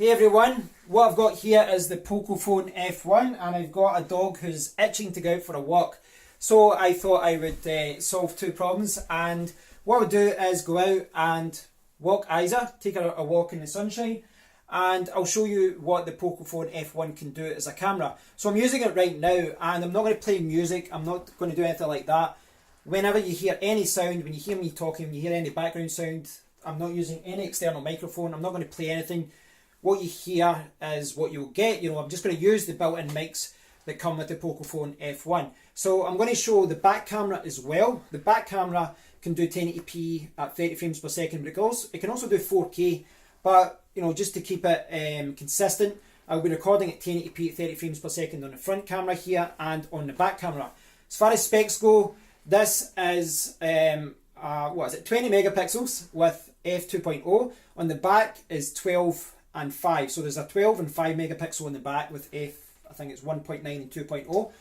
Hey everyone, what I've got here is the Pocophone F1 and I've got a dog who's itching to go out for a walk. So I thought I would solve two problems, and what I would do is go out and walk Isa, take her a walk in the sunshine, and I'll show you what the Pocophone F1 can do as a camera. So I'm using it right now and I'm not going to play music, I'm not going to do anything like that. Whenever you hear any sound, when you hear me talking, when you hear any background sound, I'm not using any external microphone, I'm not going to play anything. What you hear is what you'll get. I'm just going to use the built-in mics that come with the Pocophone F1. So I'm going to show the back camera as well. The back camera can do 1080p at 30 frames per second, but it can also do 4K. But just to keep it consistent, I'll be recording at 1080p at 30 frames per second on the front camera here and on the back camera. As far as specs go, this is 20 megapixels with f2.0. On the back is 12 and 5, so there's a 12 and 5 megapixel in the back with I think it's 1.9 and 2.0,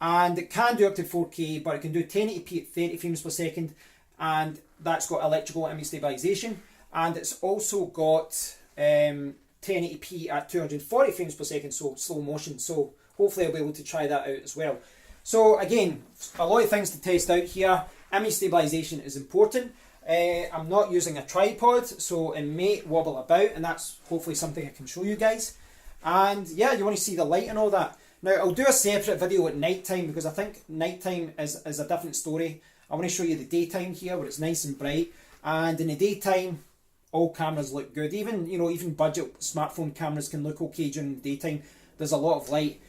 and it can do up to 4K, but it can do 1080p at 30 frames per second, and that's got electrical image stabilization, and it's also got 1080p at 240 frames per second, so slow motion. So hopefully I'll be able to try that out as well. So again, a lot of things to test out here. Image stabilization is important. I'm not using a tripod, so it may wobble about, and that's hopefully something I can show you guys. And yeah, you want to see the light and all that. Now I'll do a separate video at night time, because I think nighttime is a different story. I want to show you the daytime here where it's nice and bright, and in the daytime all cameras look good. Even budget smartphone cameras can look okay during the daytime. There's a lot of light.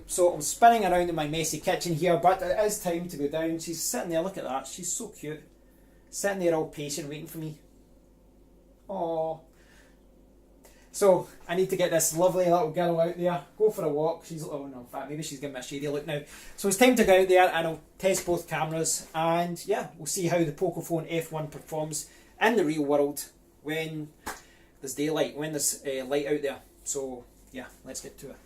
So I'm spinning around in my messy kitchen here, but it is time to go down. She's sitting there, look at that, she's so cute. Sitting there all patient, waiting for me. Oh. So I need to get this lovely little girl out there, go for a walk. Oh no, in fact, maybe she's giving me a shady look now. So it's time to go out there and I'll test both cameras, and yeah, we'll see how the Pocophone F1 performs in the real world when there's daylight, when there's light out there. So yeah, let's get to it.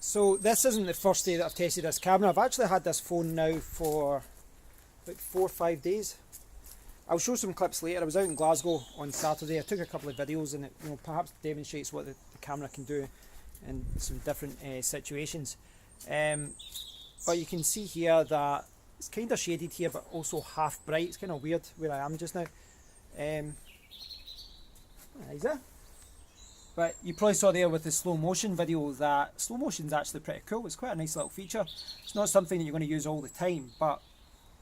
So this isn't the first day that I've tested this camera. I've actually had this phone now for about 4 or 5 days. I'll show some clips later. I was out in Glasgow on Saturday. I took a couple of videos, and it perhaps demonstrates what the camera can do in some different situations. But you can see here that it's kind of shaded here, but also half bright. It's kind of weird where I am just now. Is it? But you probably saw there with the slow motion video that slow motion is actually pretty cool. It's quite a nice little feature. It's not something that you're going to use all the time, but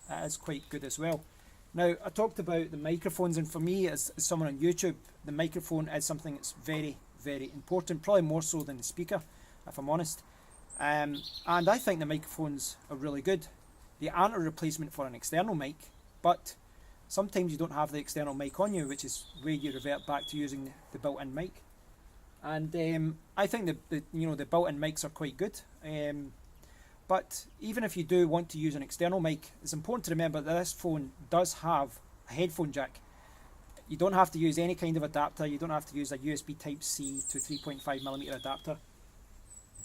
it is quite good as well. Now, I talked about the microphones, and for me as someone on YouTube, the microphone is something that's very, very important, probably more so than the speaker, if I'm honest. And I think the microphones are really good. They aren't a replacement for an external mic, but sometimes you don't have the external mic on you, which is where you revert back to using the built-in mic. And I think the built-in mics are quite good. But even if you do want to use an external mic, it's important to remember that this phone does have a headphone jack. You don't have to use any kind of adapter. You don't have to use a USB Type-C to 3.5mm adapter.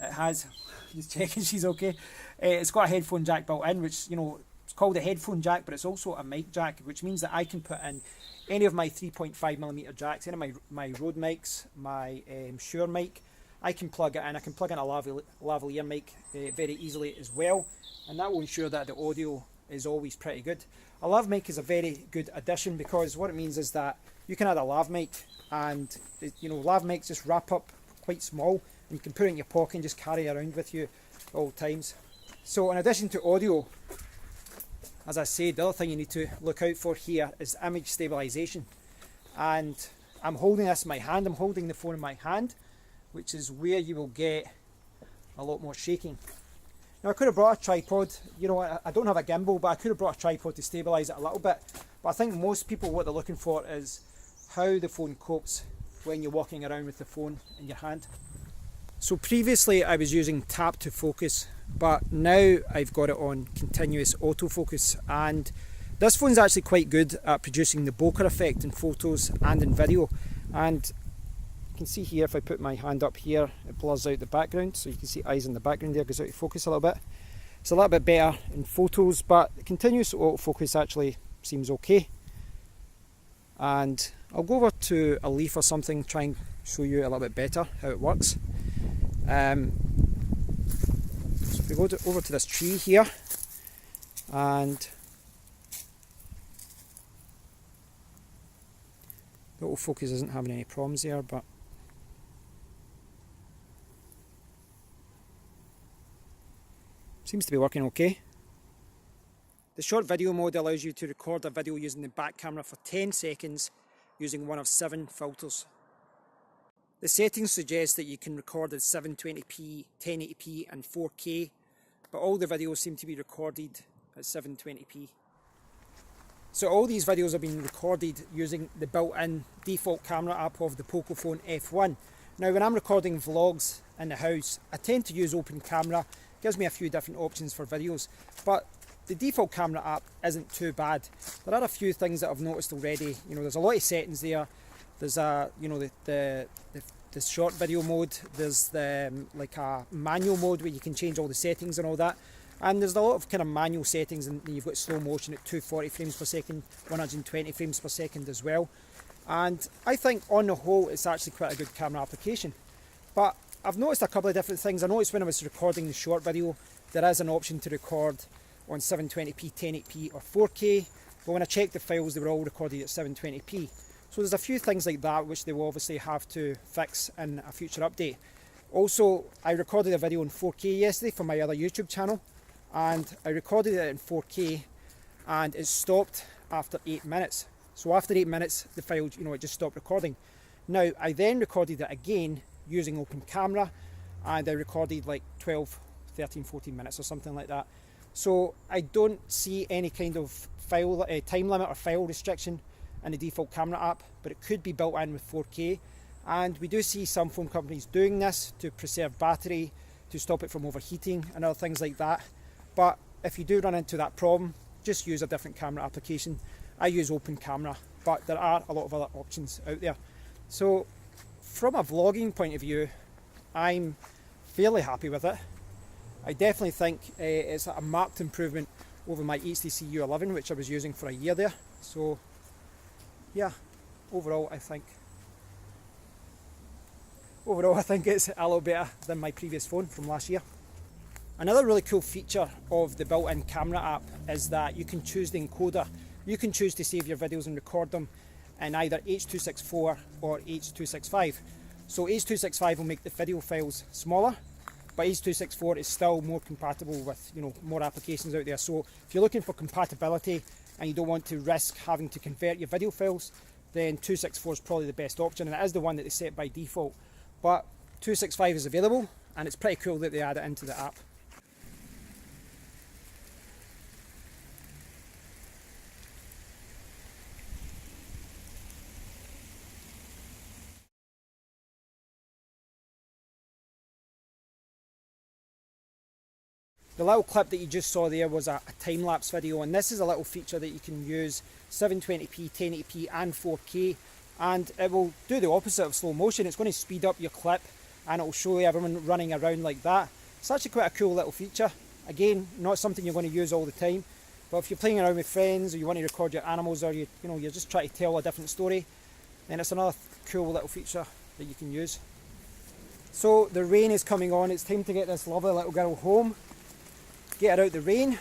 It has, just checking she's okay. It's got a headphone jack built in, which, it's called a headphone jack, but it's also a mic jack, which means that I can put in any of my 3.5mm jacks, any of my Rode mics, my Shure mic. I can plug it in. I can plug in a lavalier mic very easily as well, and that will ensure that the audio is always pretty good. A lav mic is a very good addition, because what it means is that you can add a lav mic, and lav mics just wrap up quite small, and you can put it in your pocket and just carry it around with you at all times. So in addition to audio, as I said, the other thing you need to look out for here is image stabilization. And I'm holding this in my hand. I'm holding the phone in my hand, which is where you will get a lot more shaking. Now I could have brought a tripod, you know, I don't have a gimbal, but I could have brought a tripod to stabilise it a little bit. But I think most people, what they're looking for is how the phone copes when you're walking around with the phone in your hand. So previously I was using tap to focus, but now I've got it on continuous autofocus, and this phone's actually quite good at producing the bokeh effect in photos and in video. And you can see here, if I put my hand up here, it blurs out the background, so you can see eyes in the background there, goes out of focus a little bit. It's a little bit better in photos, but the continuous autofocus actually seems okay. And I'll go over to a leaf or something, try and show you a little bit better how it works. So if we go over to this tree here, and the autofocus isn't having any problems there, but seems to be working okay. The short video mode allows you to record a video using the back camera for 10 seconds using one of 7 filters. The settings suggest that you can record at 720p, 1080p and 4K, but all the videos seem to be recorded at 720p. So all these videos have been recorded using the built-in default camera app of the Pocophone F1. Now when I'm recording vlogs in the house, I tend to use open camera. Gives me a few different options for videos, but the default camera app isn't too bad. There are a few things that I've noticed already. You know, there's a lot of settings there. There's a, you know, the short video mode. There's the like a manual mode where you can change all the settings and all that. And there's a lot of kind of manual settings, and you've got slow motion at 240 frames per second, 120 frames per second as well. And I think on the whole, it's actually quite a good camera application. But I've noticed a couple of different things. I noticed when I was recording the short video, there is an option to record on 720p, 1080p or 4K, but when I checked the files, they were all recorded at 720p. So there's a few things like that which they will obviously have to fix in a future update. Also, I recorded a video in 4K yesterday for my other YouTube channel, and I recorded it in 4K and it stopped after 8 minutes. So after 8 minutes, the file, you know, it just stopped recording. Now, I then recorded it again using open camera, and I recorded like 12, 13, 14 minutes or something like that. So I don't see any kind of file time limit or file restriction in the default camera app, but it could be built in with 4K. And we do see some phone companies doing this to preserve battery, to stop it from overheating and other things like that. But if you do run into that problem, just use a different camera application. I use open camera, but there are a lot of other options out there. So from a vlogging point of view, I'm fairly happy with it. I definitely think it's a marked improvement over my HTC U11, which I was using for a year there. So yeah, overall I think it's a little better than my previous phone from last year. Another really cool feature of the built-in camera app is that you can choose the encoder. You can choose to save your videos and record them in either H.264 or H.265. So H.265 will make the video files smaller, but H.264 is still more compatible with, you know, more applications out there. So if you're looking for compatibility and you don't want to risk having to convert your video files, then 264 is probably the best option, and it is the one that they set by default. But 265 is available, and it's pretty cool that they add it into the app. The little clip that you just saw there was a time-lapse video, and this is a little feature that you can use 720p, 1080p and 4K, and it will do the opposite of slow motion. It's going to speed up your clip and it will show you everyone running around like that. It's actually quite a cool little feature. Again, not something you're going to use all the time, but if you're playing around with friends or you want to record your animals, or you're just trying to tell a different story, then it's another cool little feature that you can use. So the rain is coming on. It's time to get this lovely little girl home. Get her out the rain.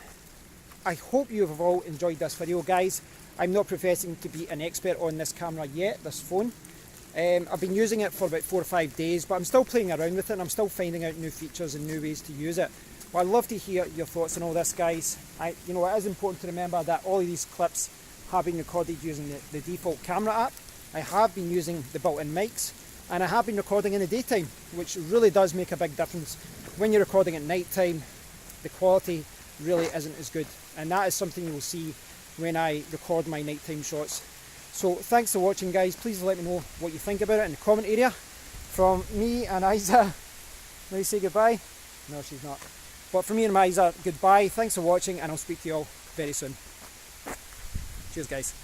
I hope you have all enjoyed this video, guys. I'm not professing to be an expert on this camera yet, this phone. I've been using it for about 4 or 5 days, but I'm still playing around with it and I'm still finding out new features and new ways to use it. But I'd love to hear your thoughts on all this, guys. It is important to remember that all of these clips have been recorded using the default camera app. I have been using the built-in mics, and I have been recording in the daytime, which really does make a big difference. When you're recording at night time, the quality really isn't as good, and that is something you'll see when I record my nighttime shots. So thanks for watching, guys. Please let me know what you think about it in the comment area. From me and Isa, let me say goodbye. No, she's not. But from me and Isa, goodbye. Thanks for watching, and I'll speak to you all very soon. Cheers, guys.